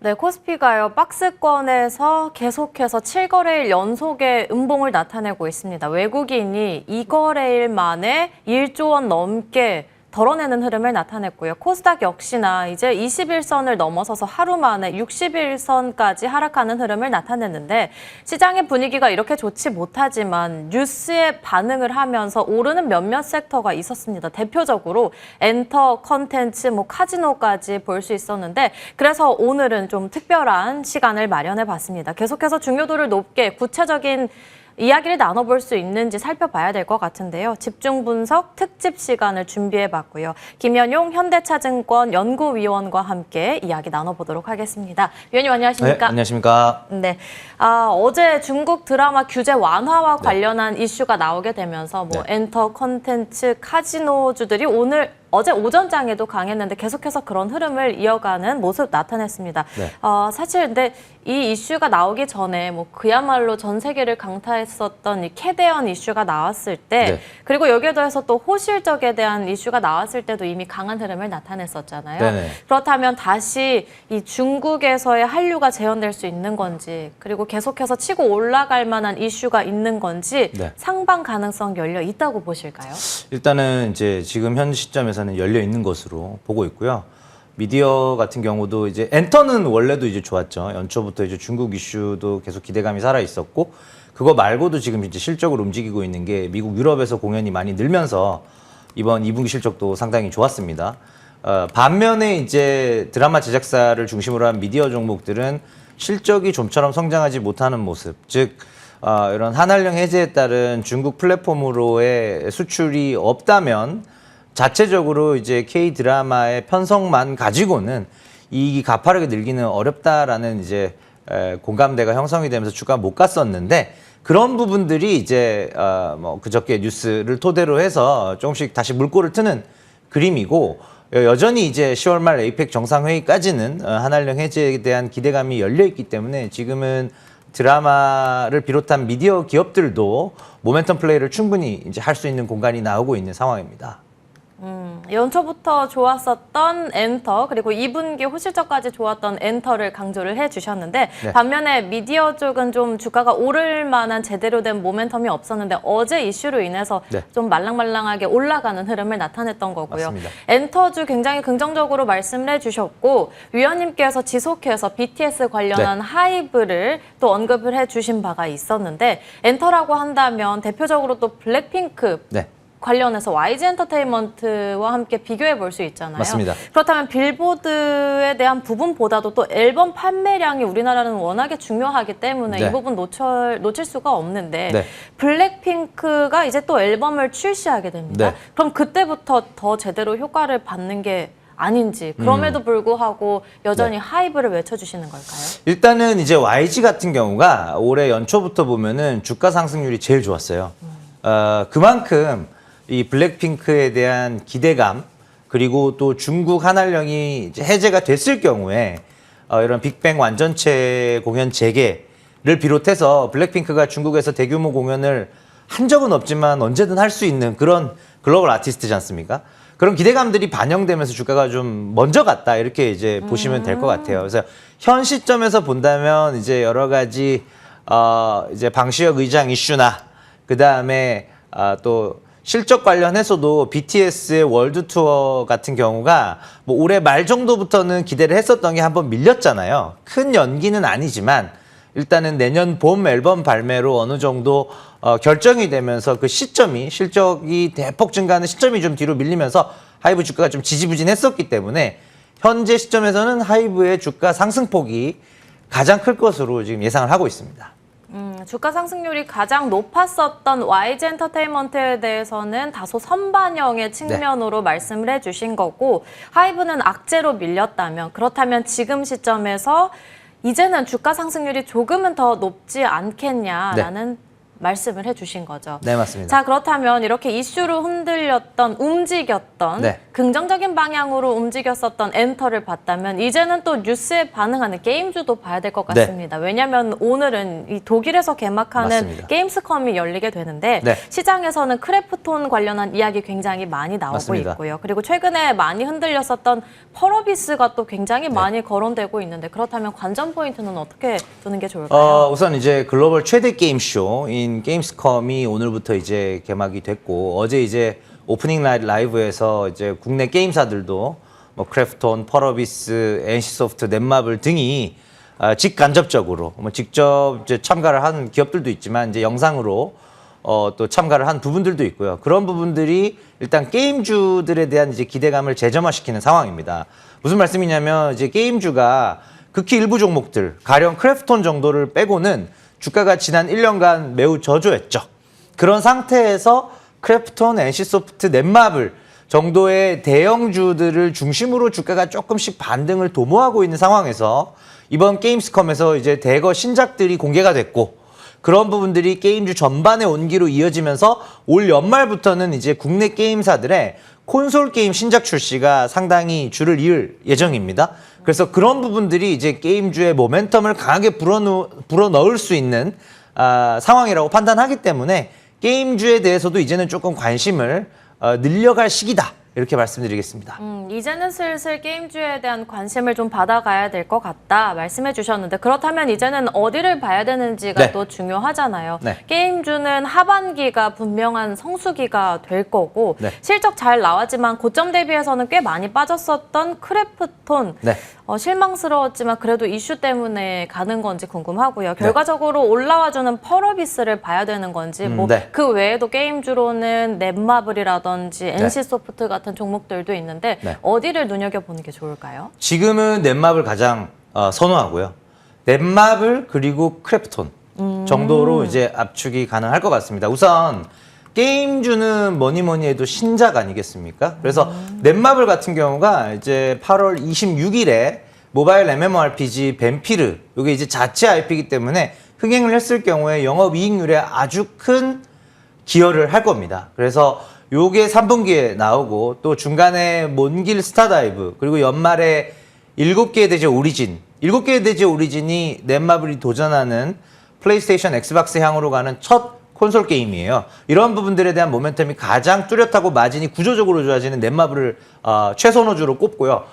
네, 코스피가요, 박스권에서 계속해서 7거래일 연속의 음봉을 나타내고 있습니다. 외국인이 2거래일 만에 1조 원 넘게 덜어내는 흐름을 나타냈고요. 코스닥 역시나 이제 21선을 넘어서서 하루 만에 61선까지 하락하는 흐름을 나타냈는데, 시장의 분위기가 이렇게 좋지 못하지만 뉴스에 반응을 하면서 오르는 몇몇 섹터가 있었습니다. 대표적으로 엔터, 컨텐츠, 카지노까지 볼 수 있었는데, 그래서 오늘은 좀 특별한 시간을 마련해 봤습니다. 계속해서 중요도를 높게 구체적인 이야기를 나눠볼 수 있는지 살펴봐야 될 것 같은데요. 집중 분석 특집 시간을 준비해봤고요. 김현용 현대차증권 연구위원과 함께 이야기 나눠보도록 하겠습니다. 위원님 안녕하십니까? 네, 안녕하십니까? 네. 어제 중국 드라마 규제 완화와 관련한 이슈가 나오게 되면서 엔터, 컨텐츠, 카지노주들이 어제 오전장에도 강했는데 계속해서 그런 흐름을 이어가는 모습 나타냈습니다. 네. 사실 근데 이 이슈가 나오기 전에 그야말로 전 세계를 강타했었던 이 캐대언 이슈가 나왔을 때, 그리고 여기에 더해서 또 호실적에 대한 이슈가 나왔을 때도 이미 강한 흐름을 나타냈었잖아요. 네네. 그렇다면 다시 이 중국에서의 한류가 재현될 수 있는 건지, 그리고 계속해서 치고 올라갈 만한 이슈가 있는 건지 상방 가능성 열려 있다고 보실까요? 일단은 이제 지금 현 시점에서는 열려 있는 것으로 보고 있고요. 미디어 같은 경우도 이제 엔터는 원래도 이제 좋았죠. 연초부터 이제 중국 이슈도 계속 기대감이 살아 있었고, 그거 말고도 지금 이제 실적으로 움직이고 있는 게 미국, 유럽에서 공연이 많이 늘면서 이번 2분기 실적도 상당히 좋았습니다. 반면에 이제 드라마 제작사를 중심으로 한 미디어 종목들은 실적이 좀처럼 성장하지 못하는 모습, 즉 이런 한한령 해제에 따른 중국 플랫폼으로의 수출이 없다면 자체적으로 이제 K 드라마의 편성만 가지고는 이익이 가파르게 늘기는 어렵다라는 이제 공감대가 형성이 되면서 주가가 못 갔었는데, 그런 부분들이 이제 그저께 뉴스를 토대로 해서 조금씩 다시 물꼬를 트는 그림이고, 여전히 이제 10월 말 에이펙 정상회의까지는 한한령 해제에 대한 기대감이 열려 있기 때문에 지금은 드라마를 비롯한 미디어 기업들도 모멘텀 플레이를 충분히 이제 할 수 있는 공간이 나오고 있는 상황입니다. 연초부터 좋았었던 엔터, 그리고 2분기 호실적까지 좋았던 엔터를 강조를 해주셨는데, 반면에 미디어 쪽은 좀 주가가 오를 만한 제대로 된 모멘텀이 없었는데 어제 이슈로 인해서 좀 말랑말랑하게 올라가는 흐름을 나타냈던 거고요. 맞습니다. 엔터주 굉장히 긍정적으로 말씀을 해주셨고, 위원님께서 지속해서 BTS 관련한 하이브를 또 언급을 해주신 바가 있었는데, 엔터라고 한다면 대표적으로 또 블랙핑크 관련해서 YG 엔터테인먼트와 함께 비교해 볼 수 있잖아요. 맞습니다. 그렇다면 빌보드에 대한 부분보다도 또 앨범 판매량이 우리나라는 워낙에 중요하기 때문에 이 부분 놓칠 수가 없는데, 블랙핑크가 이제 또 앨범을 출시하게 됩니다. 그럼 그때부터 더 제대로 효과를 받는 게 아닌지, 그럼에도 불구하고 여전히 하이브를 외쳐주시는 걸까요? 일단은 이제 YG 같은 경우가 올해 연초부터 보면은 주가 상승률이 제일 좋았어요. 그만큼 이 블랙핑크에 대한 기대감, 그리고 또 중국 한한령이 이제 해제가 됐을 경우에 이런 빅뱅 완전체 공연 재개를 비롯해서 블랙핑크가 중국에서 대규모 공연을 한 적은 없지만 언제든 할 수 있는 그런 글로벌 아티스트지 않습니까? 그런 기대감들이 반영되면서 주가가 좀 먼저 갔다, 이렇게 이제 보시면 될 것 같아요. 그래서 현 시점에서 본다면 이제 여러 가지 이제 방시혁 의장 이슈나, 그 다음에 또 실적 관련해서도 BTS의 월드 투어 같은 경우가 올해 말 정도부터는 기대를 했었던 게 한번 밀렸잖아요. 큰 연기는 아니지만 일단은 내년 봄 앨범 발매로 어느 정도 결정이 되면서 그 시점이, 실적이 대폭 증가하는 시점이 좀 뒤로 밀리면서 하이브 주가가 좀 지지부진했었기 때문에 현재 시점에서는 하이브의 주가 상승폭이 가장 클 것으로 지금 예상을 하고 있습니다. 주가 상승률이 가장 높았었던 YG 엔터테인먼트에 대해서는 다소 선반영의 측면으로 말씀을 해주신 거고, 하이브는 악재로 밀렸다면, 그렇다면 지금 시점에서 이제는 주가 상승률이 조금은 더 높지 않겠냐라는 말씀을 해주신 거죠. 네, 맞습니다. 자, 그렇다면 이렇게 이슈로 흔들렸던, 움직였던 긍정적인 방향으로 움직였었던 엔터를 봤다면 이제는 또 뉴스에 반응하는 게임주도 봐야 될 것 네. 같습니다. 왜냐하면 오늘은 이 독일에서 개막하는 맞습니다. 게임스컴이 열리게 되는데 네. 시장에서는 크래프톤 관련한 이야기 굉장히 많이 나오고 맞습니다. 있고요. 그리고 최근에 많이 흔들렸었던 펄어비스가 또 굉장히 많이 거론되고 있는데 그렇다면 관전 포인트는 어떻게 두는 게 좋을까요? 우선 이제 글로벌 최대 게임쇼인 게임스컴이 오늘부터 이제 개막이 됐고 어제 이제 오프닝 라이브에서 이제 국내 게임사들도 뭐 크래프톤, 펄어비스, NC소프트, 넷마블 등이 직간접적으로 뭐 직접 이제 참가를 한 기업들도 있지만 이제 영상으로 또 참가를 한 부분들도 있고요. 그런 부분들이 일단 게임주들에 대한 이제 기대감을 재점화시키는 상황입니다. 무슨 말씀이냐면 이제 게임주가 극히 일부 종목들, 가령 크래프톤 정도를 빼고는 주가가 지난 1년간 매우 저조했죠. 그런 상태에서 크래프톤, NC소프트, 넷마블 정도의 대형주들을 중심으로 주가가 조금씩 반등을 도모하고 있는 상황에서 이번 게임스컴에서 이제 대거 신작들이 공개가 됐고 그런 부분들이 게임주 전반의 온기로 이어지면서 올 연말부터는 이제 국내 게임사들의 콘솔 게임 신작 출시가 상당히 줄을 이을 예정입니다. 그래서 그런 부분들이 이제 게임주의 모멘텀을 강하게 불어넣을 수 있는 상황이라고 판단하기 때문에 게임주에 대해서도 이제는 조금 관심을 늘려갈 시기다. 이렇게 말씀드리겠습니다. 이제는 슬슬 게임주에 대한 관심을 좀 받아가야 될 것 같다 말씀해 주셨는데 그렇다면 이제는 어디를 봐야 되는지가 네. 또 중요하잖아요. 네. 게임주는 하반기가 분명한 성수기가 될 거고 네. 실적 잘 나왔지만 고점 대비해서는 꽤 많이 빠졌었던 크래프톤 네. 실망스러웠지만 그래도 이슈 때문에 가는 건지 궁금하고요. 결과적으로 올라와주는 펄어비스를 봐야 되는 건지 뭐 그 외에도 게임주로는 넷마블이라든지 NC소프트 같은 종목들도 있는데 네. 어디를 눈여겨보는 게 좋을까요? 지금은 넷마블 가장 선호하고요. 넷마블 그리고 크래프톤 정도로 이제 압축이 가능할 것 같습니다. 우선 게임주는 뭐니 해도 신작 아니겠습니까? 그래서 넷마블 같은 경우가 이제 8월 26일에 모바일 MMORPG 뱀피르 이게 이제 자체 IP이기 때문에 흥행을 했을 경우에 영업이익률에 아주 큰 기여를 할 겁니다. 그래서 요게 3분기에 나오고 또 중간에 몬길 스타다이브 그리고 연말에 7개의 대지 오리진 7개의 대지 오리진이 넷마블이 도전하는 플레이스테이션 엑스박스 향으로 가는 첫 콘솔 게임이에요. 이런 부분들에 대한 모멘텀이 가장 뚜렷하고 마진이 구조적으로 좋아지는 넷마블을 최선호주로 꼽고요.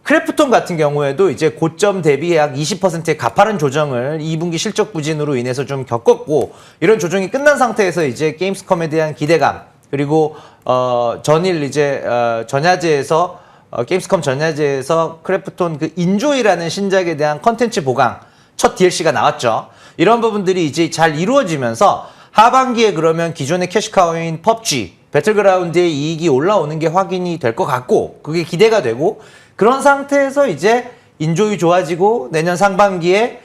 크래프톤 같은 경우에도 이제 고점 대비 약 20%의 가파른 조정을 2분기 실적 부진으로 인해서 좀 겪었고 이런 조정이 끝난 상태에서 이제 게임스컴에 대한 기대감 그리고 전일 이제 전야제에서 게임스컴 전야제에서 크래프톤 그 인조이라는 신작에 대한 컨텐츠 보강 첫 DLC가 나왔죠. 이런 부분들이 이제 잘 이루어지면서 하반기에 그러면 기존의 캐시카우인 PUBG, 배틀그라운드의 이익이 올라오는 게 확인이 될 것 같고 그게 기대가 되고 그런 상태에서 이제 인조이 좋아지고 내년 상반기에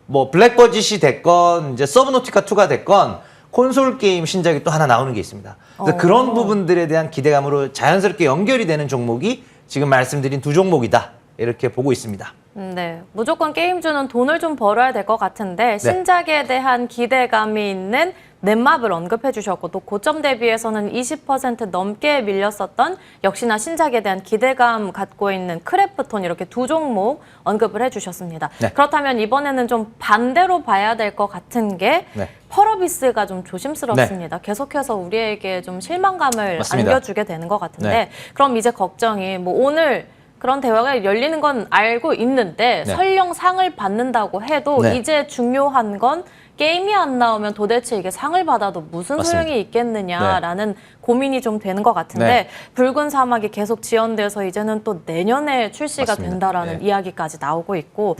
뭐 블랙버짓이 됐건 이제 서브노티카 2가 됐건 콘솔 게임 신작이 또 하나 나오는 게 있습니다. 그래서 그런 부분들에 대한 기대감으로 자연스럽게 연결이 되는 종목이 지금 말씀드린 두 종목이다. 이렇게 보고 있습니다. 네, 무조건 게임주는 돈을 좀 벌어야 될 것 같은데 신작에 대한 기대감이 있는 넷마블 언급해 주셨고 또 고점 대비해서는 20% 넘게 밀렸었던 역시나 신작에 대한 기대감 갖고 있는 크래프톤 이렇게 두 종목 언급을 해주셨습니다. 네. 그렇다면 이번에는 좀 반대로 봐야 될 것 같은 게 펄어비스가 좀 조심스럽습니다. 계속해서 우리에게 좀 실망감을 맞습니다. 안겨주게 되는 것 같은데 네. 그럼 이제 걱정이 뭐 오늘 그런 대화가 열리는 건 알고 있는데 설령 상을 받는다고 해도 이제 중요한 건 게임이 안 나오면 도대체 이게 상을 받아도 무슨 소용이 있겠느냐라는 고민이 좀 되는 것 같은데 붉은 사막이 계속 지연돼서 이제는 또 내년에 출시가 된다라는 이야기까지 나오고 있고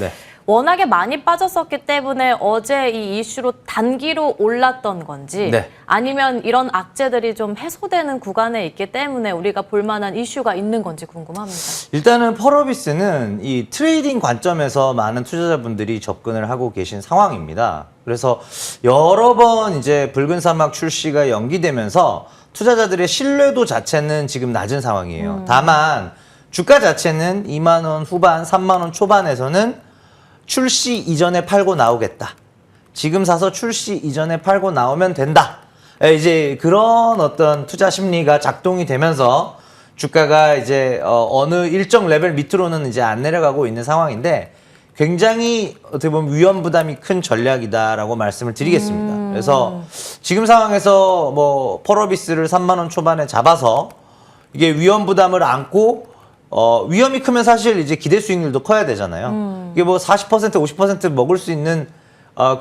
워낙에 많이 빠졌었기 때문에 어제 이 이슈로 단기로 올랐던 건지 아니면 이런 악재들이 좀 해소되는 구간에 있기 때문에 우리가 볼만한 이슈가 있는 건지 궁금합니다. 일단은 펄어비스는 이 트레이딩 관점에서 많은 투자자분들이 접근을 하고 계신 상황입니다. 그래서 여러 번 이제 붉은 사막 출시가 연기되면서 투자자들의 신뢰도 자체는 지금 낮은 상황이에요. 다만 주가 자체는 2만 원 후반, 3만 원 초반에서는 출시 이전에 팔고 나오겠다. 지금 사서 출시 이전에 팔고 나오면 된다. 이제 그런 어떤 투자 심리가 작동이 되면서 주가가 이제 어느 일정 레벨 밑으로는 이제 안 내려가고 있는 상황인데 굉장히 어떻게 보면 위험 부담이 큰 전략이다라고 말씀을 드리겠습니다. 그래서 지금 상황에서 뭐 펄어비스를 3만 원 초반에 잡아서 이게 위험 부담을 안고 위험이 크면 사실 이제 기대 수익률도 커야 되잖아요. 이게 뭐 40% 50% 먹을 수 있는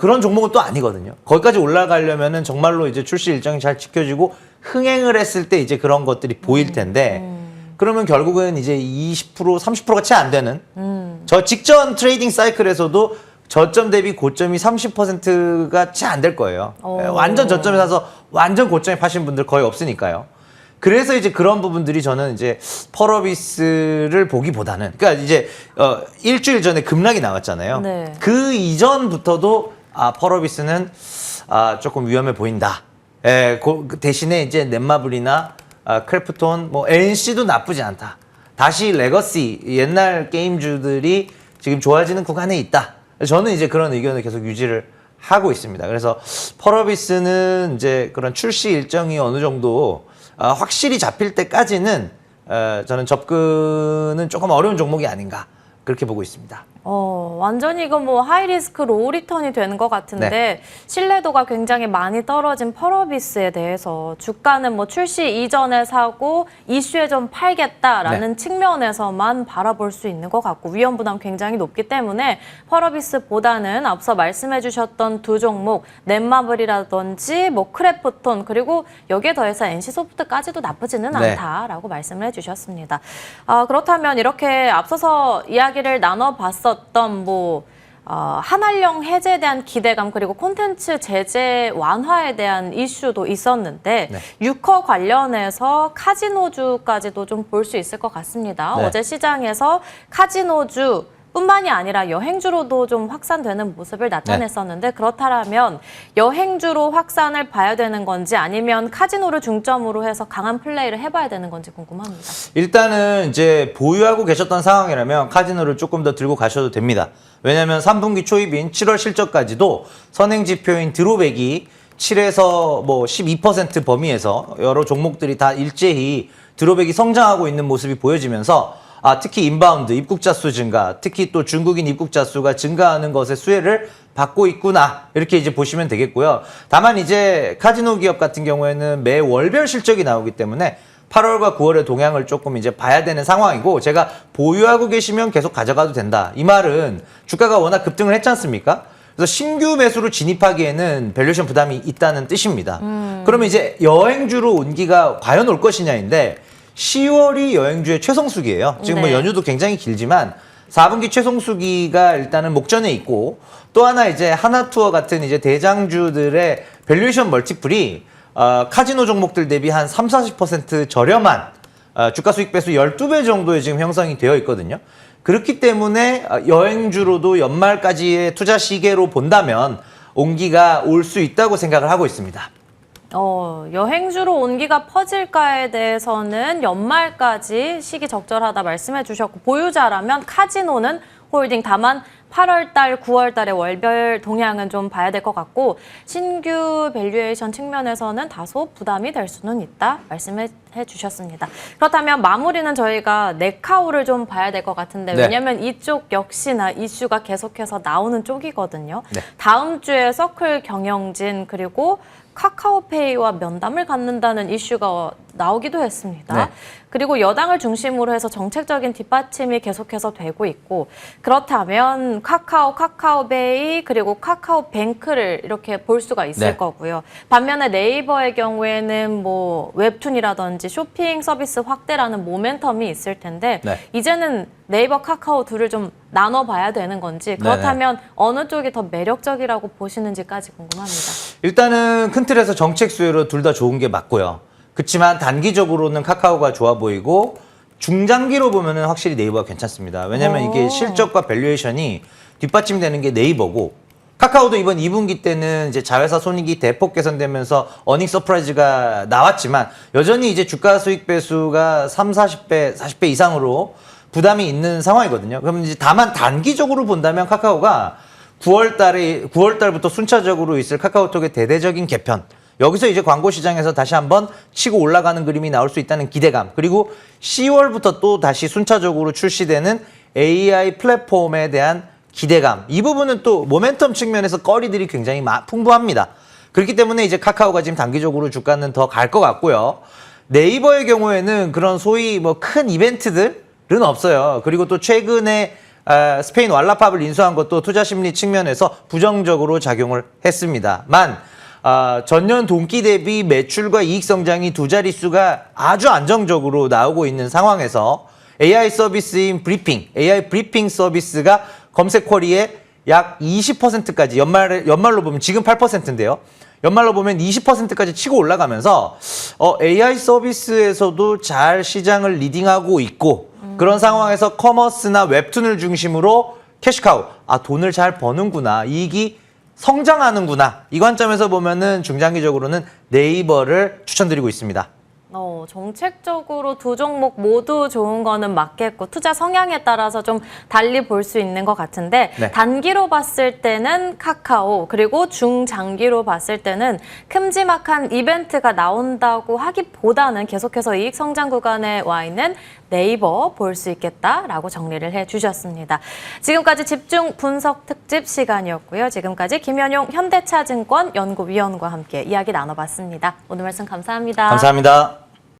그런 종목은 또 아니거든요. 거기까지 올라가려면은 정말로 이제 출시 일정이 잘 지켜지고 흥행을 했을 때 이제 그런 것들이 보일 텐데 그러면 결국은 이제 20% 30%가 채 안 되는 저 직전 트레이딩 사이클에서도 저점 대비 고점이 30%가 채 안 될 거예요. 완전 저점에 사서 완전 고점에 파신 분들 거의 없으니까요. 그래서 이제 그런 부분들이 저는 이제 펄어비스를 보기보다는 그러니까 이제 일주일 전에 급락이 나왔잖아요. 네. 그 이전부터도 펄어비스는 조금 위험해 보인다. 그 대신에 이제 넷마블이나 크래프톤, 뭐 NC도 나쁘지 않다. 다시 레거시 옛날 게임주들이 지금 좋아지는 구간에 있다. 저는 이제 그런 의견을 계속 유지를 하고 있습니다. 그래서 펄어비스는 이제 그런 출시 일정이 어느 정도 확실히 잡힐 때까지는 저는 접근은 조금 어려운 종목이 아닌가 그렇게 보고 있습니다. 완전히 이거 뭐 하이리스크 로우 리턴이 되는 것 같은데 네. 신뢰도가 굉장히 많이 떨어진 펄어비스에 대해서 주가는 뭐 출시 이전에 사고 이슈에 좀 팔겠다라는 네. 측면에서만 바라볼 수 있는 것 같고 위험 부담 굉장히 높기 때문에 펄어비스보다는 앞서 말씀해 주셨던 두 종목 넷마블이라든지 뭐 크래프톤 그리고 여기에 더해서 NC소프트까지도 나쁘지는 네. 않다라고 말씀을 해주셨습니다. 그렇다면 이렇게 앞서서 이야기를 나눠봤었던 뭐 한한령 해제에 대한 기대감 그리고 콘텐츠 제재 완화에 대한 이슈도 있었는데 네. 유커 관련해서 카지노주까지도 좀 볼 수 있을 것 같습니다. 네. 어제 시장에서 카지노주 뿐만이 아니라 여행주로도 좀 확산되는 모습을 나타냈었는데 그렇다면 여행주로 확산을 봐야 되는 건지 아니면 카지노를 중점으로 해서 강한 플레이를 해봐야 되는 건지 궁금합니다. 일단은 이제 보유하고 계셨던 상황이라면 카지노를 조금 더 들고 가셔도 됩니다. 왜냐하면 3분기 초입인 7월 실적까지도 선행지표인 드롭액이 7에서 뭐 12% 범위에서 여러 종목들이 다 일제히 드롭액이 성장하고 있는 모습이 보여지면서 특히 인바운드, 입국자 수 증가, 특히 또 중국인 입국자 수가 증가하는 것에 수혜를 받고 있구나 이렇게 이제 보시면 되겠고요. 다만 이제 카지노 기업 같은 경우에는 매 월별 실적이 나오기 때문에 8월과 9월의 동향을 조금 이제 봐야 되는 상황이고 제가 보유하고 계시면 계속 가져가도 된다. 이 말은 주가가 워낙 급등을 했지 않습니까? 그래서 신규 매수로 진입하기에는 밸류에이션 부담이 있다는 뜻입니다. 그러면 이제 여행주로 온기가 과연 올 것이냐인데 10월이 여행주의 최성수기예요. 지금 뭐 네. 연휴도 굉장히 길지만 4분기 최성수기가 일단은 목전에 있고 또 하나 이제 하나투어 같은 이제 대장주들의 밸류에이션 멀티플이 카지노 종목들 대비 한 30-40% 저렴한 주가 수익 배수 12배 정도에 지금 형성이 되어 있거든요. 그렇기 때문에 여행주로도 연말까지의 투자 시계로 본다면 온기가 올 수 있다고 생각을 하고 있습니다. 여행주로 온기가 퍼질까에 대해서는 연말까지 시기 적절하다 말씀해 주셨고 보유자라면 카지노는 홀딩 다만 8월달, 9월달의 월별 동향은 좀 봐야 될 것 같고 신규 밸류에이션 측면에서는 다소 부담이 될 수는 있다 말씀해 주셨습니다. 그렇다면 마무리는 저희가 네카오를 좀 봐야 될 것 같은데 네. 왜냐하면 이쪽 역시나 이슈가 계속해서 나오는 쪽이거든요. 네. 다음 주에 서클 경영진 그리고 카카오페이와 면담을 갖는다는 이슈가 나오기도 했습니다. 네. 그리고 여당을 중심으로 해서 정책적인 뒷받침이 계속해서 되고 있고 그렇다면 카카오페이 그리고 카카오뱅크를 이렇게 볼 수가 있을 네. 거고요. 반면에 네이버의 경우에는 뭐 웹툰이라든지 쇼핑 서비스 확대라는 모멘텀이 있을 텐데 네. 이제는 네이버, 카카오 둘을 좀 나눠봐야 되는 건지 그렇다면 어느 쪽이 더 매력적이라고 보시는지까지 궁금합니다. 일단은 큰 틀에서 정책 수혜로 둘 다 좋은 게 맞고요. 그렇지만 단기적으로는 카카오가 좋아 보이고 중장기로 보면은 확실히 네이버가 괜찮습니다. 왜냐하면 이게 실적과 밸류에이션이 뒷받침되는 게 네이버고 카카오도 이번 2분기 때는 이제 자회사 손익이 대폭 개선되면서 어닝 서프라이즈가 나왔지만 여전히 이제 주가 수익 배수가 30, 40배 이상으로 부담이 있는 상황이거든요. 그럼 이제 다만 단기적으로 본다면 카카오가 9월 달부터 순차적으로 있을 카카오톡의 대대적인 개편 여기서 이제 광고 시장에서 다시 한번 치고 올라가는 그림이 나올 수 있다는 기대감, 그리고 10월부터 또 다시 순차적으로 출시되는 AI 플랫폼에 대한 기대감, 이 부분은 또 모멘텀 측면에서 거리들이 굉장히 풍부합니다. 그렇기 때문에 이제 카카오가 지금 단기적으로 주가는 더 갈 것 같고요. 네이버의 경우에는 그런 소위 뭐 큰 이벤트들은 없어요. 그리고 또 최근에 스페인 왈라팝을 인수한 것도 투자 심리 측면에서 부정적으로 작용을 했습니다만, 전년 동기 대비 매출과 이익 성장이 두 자릿수가 아주 안정적으로 나오고 있는 상황에서 AI 서비스인 브리핑, AI 브리핑 서비스가 검색 쿼리에 약 20%까지 연말로 보면 지금 8%인데요. 연말로 보면 20%까지 치고 올라가면서 AI 서비스에서도 잘 시장을 리딩하고 있고, 그런 상황에서 커머스나 웹툰을 중심으로 캐시카우, 돈을 잘 버는구나, 이익이 성장하는구나, 이 관점에서 보면은 중장기적으로는 네이버를 추천드리고 있습니다. 정책적으로 두 종목 모두 좋은 거는 맞겠고 투자 성향에 따라서 좀 달리 볼 수 있는 것 같은데, 네. 단기로 봤을 때는 카카오, 그리고 중장기로 봤을 때는 큼지막한 이벤트가 나온다고 하기보다는 계속해서 이익 성장 구간에 와 있는 네이버 볼 수 있겠다라고 정리를 해주셨습니다. 지금까지 집중 분석 특집 시간이었고요. 지금까지 김현용 현대차증권 연구위원과 함께 이야기 나눠봤습니다. 오늘 말씀 감사합니다. 감사합니다.